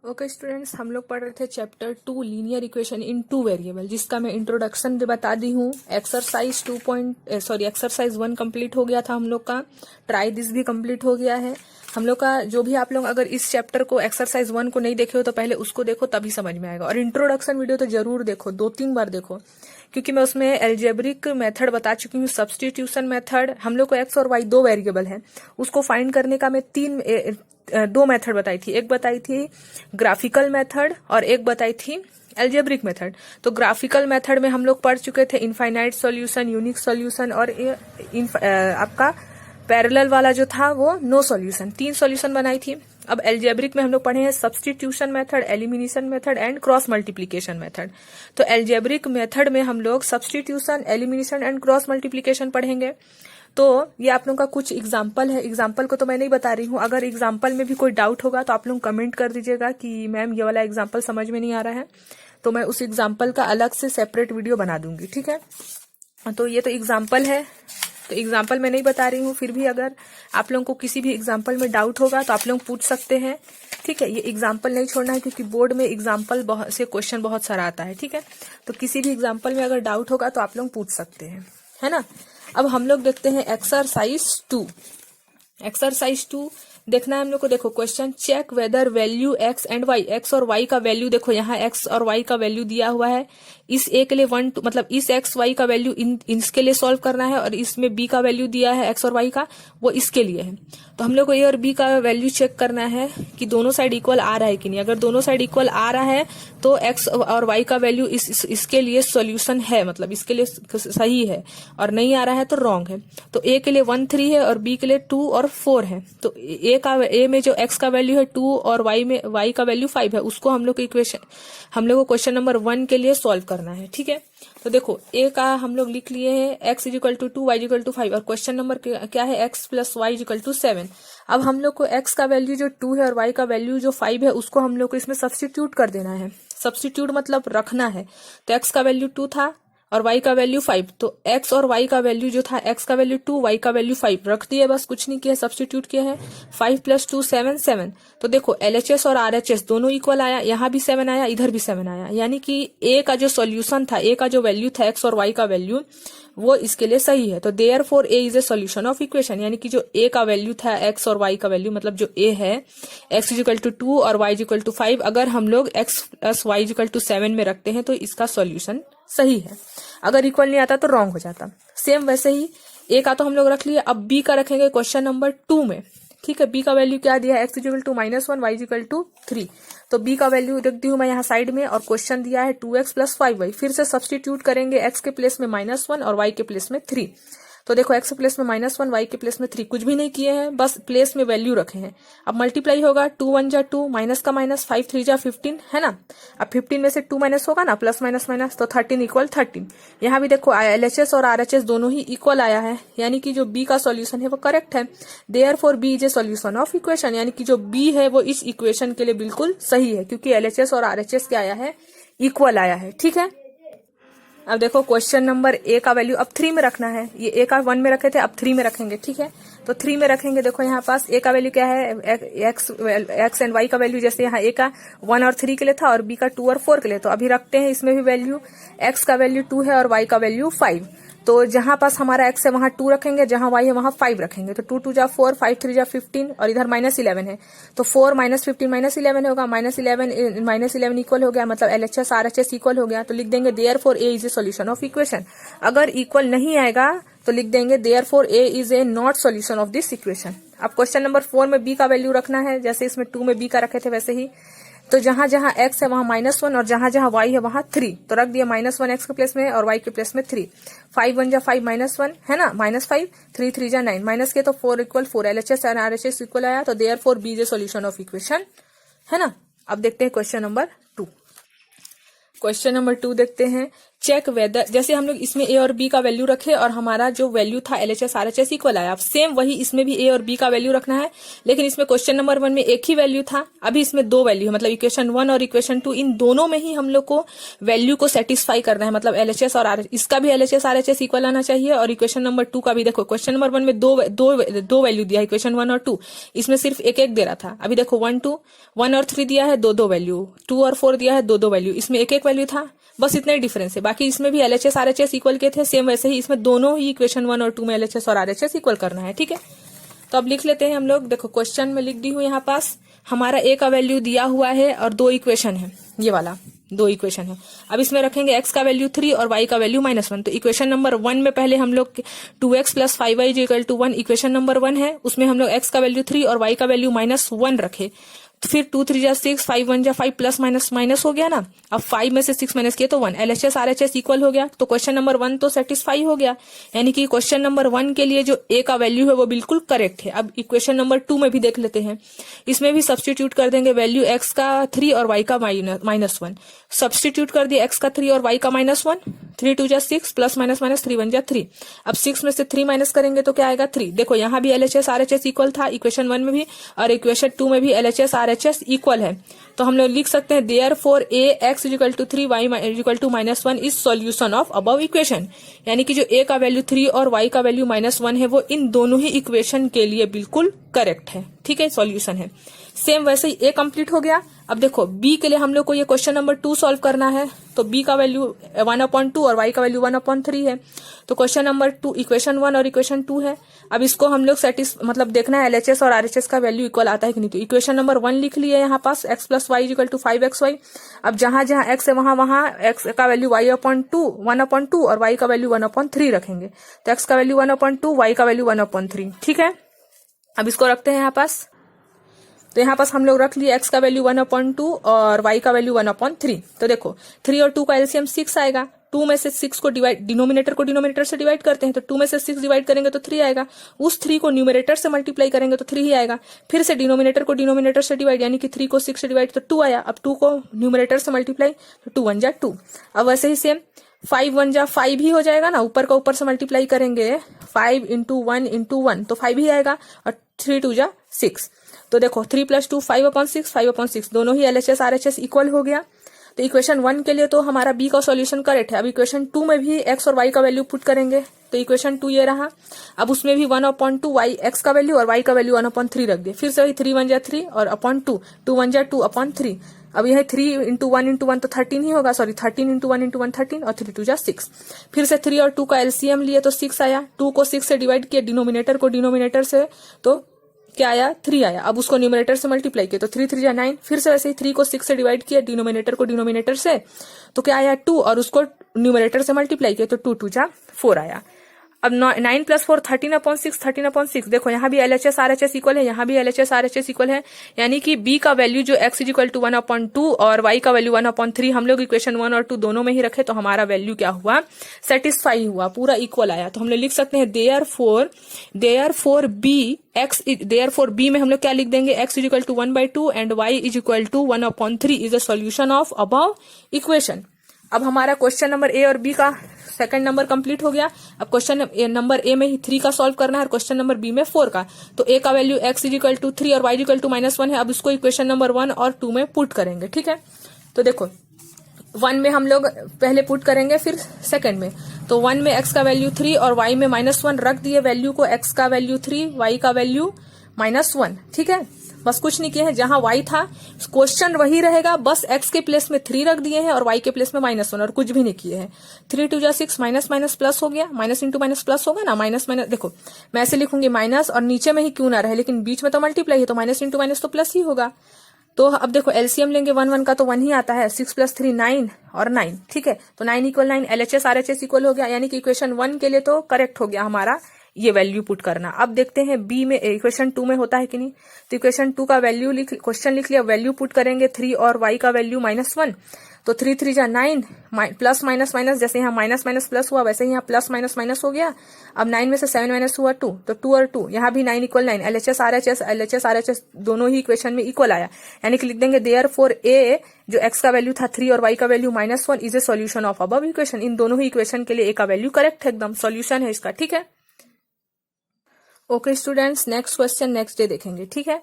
Okay students, हम लोग पढ़ रहे थे chapter 2 linear equation in 2 variable, जिसका मैं इंट्रोडक्शन बता दी हूँ। एक्सरसाइज 1 कंप्लीट हो गया था हम लोग का। ट्राई दिस भी कंप्लीट हो गया है हम लोग का। जो भी आप लोग अगर इस चैप्टर को एक्सरसाइज 1 को नहीं देखे हो तो पहले उसको देखो, तभी समझ में आएगा। और इंट्रोडक्शन वीडियो तो जरूर देखो, 2-3 बार देखो, क्योंकि मैं उसमें एल्जेब्रिक मेथड बता चुकी हूँ। सब्स्टिट्यूशन मेथड, हम लोग को एक्स और वाई 2 वेरिएबल है, उसको फाइंड करने का मैं 2 मेथड बताई थी। एक बताई थी ग्राफिकल मेथड और एक बताई थी एल्जेब्रिक मेथड। तो ग्राफिकल मेथड में हम लोग पढ़ चुके थे इनफाइनाइट सॉल्यूशन, यूनिक सॉल्यूशन और आपका पैरेलल वाला जो था वो नो सॉल्यूशन। 3 सॉल्यूशन बनाई थी। अब एल्जेब्रिक में हम लोग पढ़े हैं substitution method, elimination method and cross multiplication method. तो एल्जेब्रिक मेथड में हम लोग substitution, elimination and cross multiplication पढ़ेंगे। तो ये आप लोगों का कुछ एग्जाम्पल है। एग्जाम्पल को तो मैं नहीं बता रही हूँ, अगर एग्जाम्पल में भी कोई डाउट होगा तो आप लोग कमेंट कर दीजिएगा कि मैम ये वाला एग्जाम्पल समझ में नहीं आ रहा है, तो मैं उस एग्जाम्पल का अलग से सेपरेट वीडियो बना दूंगी, ठीक है। तो ये तो एग्जाम्पल है, तो एग्जाम्पल मैं नहीं बता रही हूँ। फिर भी अगर आप लोगों को किसी भी एग्जाम्पल में डाउट होगा तो आप लोग पूछ सकते हैं, ठीक है। ये एग्जाम्पल नहीं छोड़ना है, क्योंकि बोर्ड में एग्जाम्पल से क्वेश्चन बहुत सारा आता है, ठीक है। तो किसी भी एग्जाम्पल में अगर डाउट होगा तो आप लोग पूछ सकते हैं, है ना। अब हम लोग देखते हैं एक्सरसाइज 2। एक्सरसाइज 2 देखना है हम लोग को। देखो question, check whether value X and Y, X और वाई का वैल्यू देखो, यहाँ एक्स और वाई का वैल्यू दिया हुआ है। इस ए के लिए 1 2 मतलब इस एक्स वाई का वैल्यू इसके लिए सॉल्व करना है, और इसमें बी का वैल्यू दिया है एक्स और वाई का, वो इसके लिए है। तो हम लोग को ए और बी का वैल्यू चेक करना है कि दोनों साइड इक्वल आ रहा है कि नहीं। अगर दोनों साइड इक्वल आ रहा है तो एक्स और वाई का वैल्यू इसके लिए सॉल्यूशन है, मतलब इसके लिए सही है, और नहीं आ रहा है तो रॉन्ग है। तो ए के लिए 1 3 है और बी के लिए 2 और 4 है। तो ए में जो एक्स का वैल्यू है 2 और वाई में वाई का वैल्यू 5 है, उसको हम लोग क्वेश्चन नंबर 1 के लिए सॉल्व करना है, ठीक है। तो देखो ए का हम लोग लिख लिए हैं x equal to 2, Y equal to 5, और क्वेश्चन नंबर क्या है x plus Y equal to 7। अब हम लोग को x का वैल्यू जो 2 है और y का वैल्यू जो 5 है, उसको हम लोग को इसमें सब्स्टिट्यूट कर देना है। सब्स्टिट्यूट मतलब रखना है। तो x का वैल्यू 2 था और y का वैल्यू 5, तो x और y का वैल्यू जो था, x का वैल्यू 2, y का वैल्यू 5 रख दिए, बस कुछ नहीं किया, सब्स्टिट्यूट किया है। 5 प्लस 2 7 7। तो देखो LHS और RHS दोनों इक्वल आया, यहाँ भी 7 आया, इधर भी 7 आया, यानी कि a का जो सॉल्यूशन था, a का जो वैल्यू था x और y का वैल्यू, वो इसके लिए सही है। तो therefore a is a solution of equation, यानी कि जो a का वैल्यू था, x और y का वैल्यू, मतलब जो a है x इक्वल टू 2 और y इक्वल टू 5, अगर हम लोग x plus Y equal to 7 में रखते हैं तो इसका सॉल्यूशन सही है। अगर इक्वल नहीं आता तो रॉन्ग हो जाता। सेम वैसे ही a का तो हम लोग रख लिए, अब b का रखेंगे क्वेश्चन नंबर 2 में, ठीक है। b का वैल्यू क्या दिया है, x equal to -1, y equal to 3। तो b का वैल्यू रख दी हूं मैं यहाँ साइड में, और क्वेश्चन दिया है 2x प्लस 5y। फिर से सब्स्टिट्यूट करेंगे, x के प्लेस में -1 और y के प्लेस में 3। तो देखो x के प्लेस में -1, y के प्लेस में 3, कुछ भी नहीं किए हैं, बस प्लेस में वैल्यू रखे हैं। अब मल्टीप्लाई होगा, 2 1 जा 2, माइनस का माइनस, 5 3 जा 15, है ना। अब 15 में से 2 माइनस होगा ना, प्लस माइनस माइनस, तो 13 इक्वल 13। यहाँ भी देखो LHS और RHS दोनों ही इक्वल आया है, यानी कि जो b का सॉल्यूशन है वो करेक्ट है। Therefore b is a solution of equation, यानी कि जो b है वो इस इक्वेशन के लिए बिल्कुल सही है, क्योंकि LHS और RHS क्या आया है, इक्वल आया है, ठीक है। अब देखो क्वेश्चन नंबर a का वैल्यू अब 3 में रखना है। ये a का 1 में रखे थे, अब 3 में रखेंगे, ठीक है। तो 3 में रखेंगे। देखो यहाँ पास a का वैल्यू क्या है, x एंड y का वैल्यू, जैसे यहाँ a का 1 और 3 के लिए था और b का 2 और 4 के लिए, तो अभी रखते हैं इसमें भी वैल्यू। x का वैल्यू 2 है और y का वैल्यू 5। तो जहां पास हमारा x है वहां 2 रखेंगे, जहां y है वहां 5 रखेंगे। तो 2 2 जा 4, 5 3 जा 15, और इधर -11 है, तो 4 -15 -11 होगा, -11 इक्वल हो गया, मतलब LHS RHS इक्वल हो गया। तो लिख देंगे therefore a is a solution of equation. अगर इक्वल नहीं आएगा तो लिख देंगे therefore a is a not solution of this equation. अब क्वेश्चन नंबर 4 में b का वैल्यू रखना है, जैसे इसमें 2 में b का रखे थे वैसे ही। तो जहां जहां x है वहां -1 और जहां जहां y है वहां 3, तो रख दिया -1 x के प्लेस में और y के प्लेस में 3। 5 1 जा 5 -1, है ना, -5, 3 3 जा 9, माइनस के तो 4 इक्वल 4, LHS और RHS इक्वल आया। तो therefore b is a solution of equation, है ना। अब देखते हैं क्वेश्चन नंबर 2। क्वेश्चन नंबर 2 देखते हैं, चेक वेदर, जैसे हम लोग इसमें ए और बी का वैल्यू रखे और हमारा जो वैल्यू था LHS RHS इक्वल आया, अब सेम वही इसमें भी ए और बी का वैल्यू रखना है, लेकिन इसमें क्वेश्चन नंबर 1 में एक ही वैल्यू था, अभी इसमें दो वैल्यू है, मतलब इक्वेशन 1 और इक्वेशन 2 इन दोनों में ही हम लोग को वैल्यू को सेटिस्फाई करना है, मतलब LHS और RHS, इसका भी LHS RHS इक्वल आना चाहिए और इक्वेशन नंबर 2 का भी। देखो क्वेश्चन नंबर 1 में दो वैल्यू दिया, इक्वेशन 1 और 2, इसमें सिर्फ एक एक दे रहा था। अभी देखो 1 और 3 दिया है, दो वैल्यू, 2 और 4 दिया है, दो वैल्यू, इसमें एक एक वैल्यू था, बस इतना ही डिफरेंस है। बाकी इसमें भी LHS RHS इक्वल के थे, सेम वैसे ही इसमें दोनों ही इक्वेशन 1 और 2 में LHS और RHS इक्वल करना है, ठीक है। तो अब लिख लेते हैं हम लोग, देखो क्वेश्चन में लिख दी हूं यहाँ पास, हमारा ए का वैल्यू दिया हुआ है और दो इक्वेशन है, ये वाला दो इक्वेशन है। अब इसमें रखेंगे x का वैल्यू 3 और y का वैल्यू -1। तो इक्वेशन नंबर 1 में पहले हम लोग 2x + 5y = 1 इक्वेशन नंबर 1 है, उसमें हम लोग x का वैल्यू 3 और y का वैल्यू -1 रखे। तो फिर 2 3 जा 6, 5 1 जा 5, प्लस माइनस हो गया ना। अब 5 में से 6 माइनस किया तो 1, LHS RHS इक्वल हो गया। तो क्वेश्चन नंबर 1 तो सेटिस्फाई हो गया, यानी कि क्वेश्चन नंबर 1 के लिए जो ए का वैल्यू है वो बिल्कुल करेक्ट है। अब इक्वेशन नंबर 2 में भी देख लेते हैं, इसमें भी सब्सटीट्यूट कर देंगे वैल्यू x का 3 और y का -1। सब्सटीट्यूट कर दिया x का 3 और y का -1, 3 2 जा 6, प्लस माइनस 3 1 जा 3। अब 6 में से 3 माइनस करेंगे तो क्या आएगा 3। देखो यहाँ भी LHS RHS इक्वल था, इक्वेशन 1 में भी और इक्वेशन 2 में भी LHS RHS इक्वल है। तो हम लोग लिख सकते हैं therefore ax = 3 y = -1 is solution of above equation, यानी कि जो a का वैल्यू 3 और y का वैल्यू -1 है वो इन दोनों ही इक्वेशन के लिए बिल्कुल करेक्ट है, ठीक है, सॉल्यूशन है। सेम वैसे ही a कंप्लीट हो गया। अब देखो b के लिए हम लोग को ये क्वेश्चन नंबर 2 सॉल्व करना है, तो b का वैल्यू 1/2 और y का वैल्यू 1/3 है। तो क्वेश्चन नंबर 2 इक्वेशन 1 और इक्वेशन 2 है। अब इसको हम लोग मतलब देखना है LHS और RHS का वैल्यू इक्वल आता है कि नहीं। तो इक्वेशन नंबर 1 लिख लिए यहाँ पास, x + y = 5xy। अब जहां जहां x है वहां x का वैल्यू 1/2 और y का वैल्यू 1/3 रखेंगे। तो x का वैल्यू 1/2, y का वैल्यू 1/3, ठीक है। अब इसको रखते हैं यहाँ पास, तो यहाँ पास हम लोग रख लिए x का वैल्यू 1/2 और y का वैल्यू 1/3। तो देखो 3 और 2 का एलसीएम 6 आएगा, 2 में से 6 को डिनोमिनेटर से डिवाइड करते हैं, तो 2 में से 6 डिवाइड करेंगे तो 3 आएगा, उस 3 को न्यूमरेटर से मल्टीप्लाई करेंगे तो 3 ही आएगा। फिर से डिनोमिनेटर से डिवाइड, यानी कि 3 को 6 से डिवाइड तो 2 आया। अब 2 को न्यूमरेटर से मल्टीप्लाई तो 2 1 जा 2। अब वैसे ही सेम 5 1 जा 5 ही हो जाएगा ना, ऊपर का ऊपर से मल्टीप्लाई करेंगे 5 × 1 × 1 तो 5 ही आएगा, और 3 2 जा 6। तो देखो 3 + 2 5/6, 5/6 दोनों ही LHS RHS इक्वल हो गया। तो इक्वेशन 1 के लिए तो हमारा बी का सॉल्यूशन करेक्ट है। अब इक्वेशन 2 में भी x और y का वैल्यू पुट करेंगे, तो इक्वेशन 2 ये रहा। अब उसमें भी 1/2 y x का वैल्यू और y का वैल्यू 1/3 रख दिए। फिर से वही 3 1 जा 3 और अपॉन 2, 2 1 जा 2/3। अब यह 3 × 1 × 1 तो 13 ही होगा, सॉरी 13 × 1 × 1 13 और 3 2 जा 6। फिर से 3 और 2 का एलसीएम लिए तो 6 आया, 2 को 6 से डिवाइड किया डिनोमिनेटर से तो क्या आया 3 आया। अब उसको न्यूमरेटर से मल्टीप्लाई किया तो 3 3 जा 9। फिर से वैसे ही 3 को 6 से डिवाइड किया डिनोमिनेटर से तो क्या आया 2, और उसको न्यूमरेटर से मल्टीप्लाई किया तो 2 2 जा 4 आया। अब 9 + 4 13/6, 13/6। देखो यहाँ भी LHS RHS इक्वल है, यहाँ भी LHS RHS इक्वल है, यानी कि b का वैल्यू जो x = 1/2 और y का वैल्यू 1/3 हम लोग इक्वेशन 1 और 2 दोनों में ही रखे, तो हमारा वैल्यू क्या हुआ, सेटिस्फाई हुआ, पूरा इक्वल आया। तो हम लोग लिख सकते हैं देयरफॉर b में हम लोग क्या लिख देंगे, x = 1/2 and y = 1/3 is a solution of above equation. अब हमारा क्वेश्चन नंबर ए और बी का सेकंड नंबर कंप्लीट हो गया। अब क्वेश्चन नंबर ए में ही 3 का सॉल्व करना है और क्वेश्चन नंबर बी में 4 का। तो ए का वैल्यू x = 3 और y = -1 है। अब इसको इक्वेशन नंबर 1 और 2 में पुट करेंगे, ठीक है। तो देखो 1 में हम लोग पहले पुट करेंगे, फिर सेकंड में। तो 1 में x का वैल्यू 3 और y में -1 रख दिए वैल्यू को, x का वैल्यू 3, y का वैल्यू -1, ठीक है। बस कुछ नहीं किए हैं, जहां y था क्वेश्चन वही रहेगा, बस x के प्लेस में 3 रख दिए हैं और y के प्लेस में -1, और कुछ भी नहीं किए हैं। 3 2 जा 6, माइनस प्लस हो गया, माइनस इंटू माइनस प्लस होगा ना, माइनस देखो मैं ऐसे लिखूंगी माइनस, और नीचे में ही क्यों ना रहे, लेकिन बीच में तो मल्टीप्लाई है तो माइनस इंटू माइनस तो प्लस ही होगा। तो अब देखो एलसीएम लेंगे 1 1 का तो 1 ही आता है, 6 + 3 9 और 9, ठीक है। तो 9 = 9, LHS RHS इक्वल हो गया, यानी कि इक्वेशन 1 के लिए तो करेक्ट हो गया हमारा ये वैल्यू पुट करना। अब देखते हैं बी में, इक्वेशन 2 में होता है कि नहीं। तो इक्वेशन 2 का वैल्यू क्वेश्चन लिख लिया, वैल्यू पुट करेंगे 3 और वाई का वैल्यू -1। तो 3 3 जा 9, प्लस माइनस माइनस, जैसे यहाँ माइनस माइनस प्लस हुआ वैसे ही यहाँ प्लस माइनस माइनस हो गया। अब 9 में से 7 माइनस हुआ 2, तो 2 और 2, यहाँ भी 9 = 9। LHS RHS दोनों ही इक्वेशन में इक्वल आया, यानी कि लिख देंगे देयरफॉर ए जो x का वैल्यू था 3 और y का value -1 is a solution of above equation. इन दोनों ही इक्वेशन के लिए a का वैल्यू करेक्ट है, एकदम सॉल्यूशन है इसका, ठीक है। Okay students, next question next day देखेंगे, ठीक है।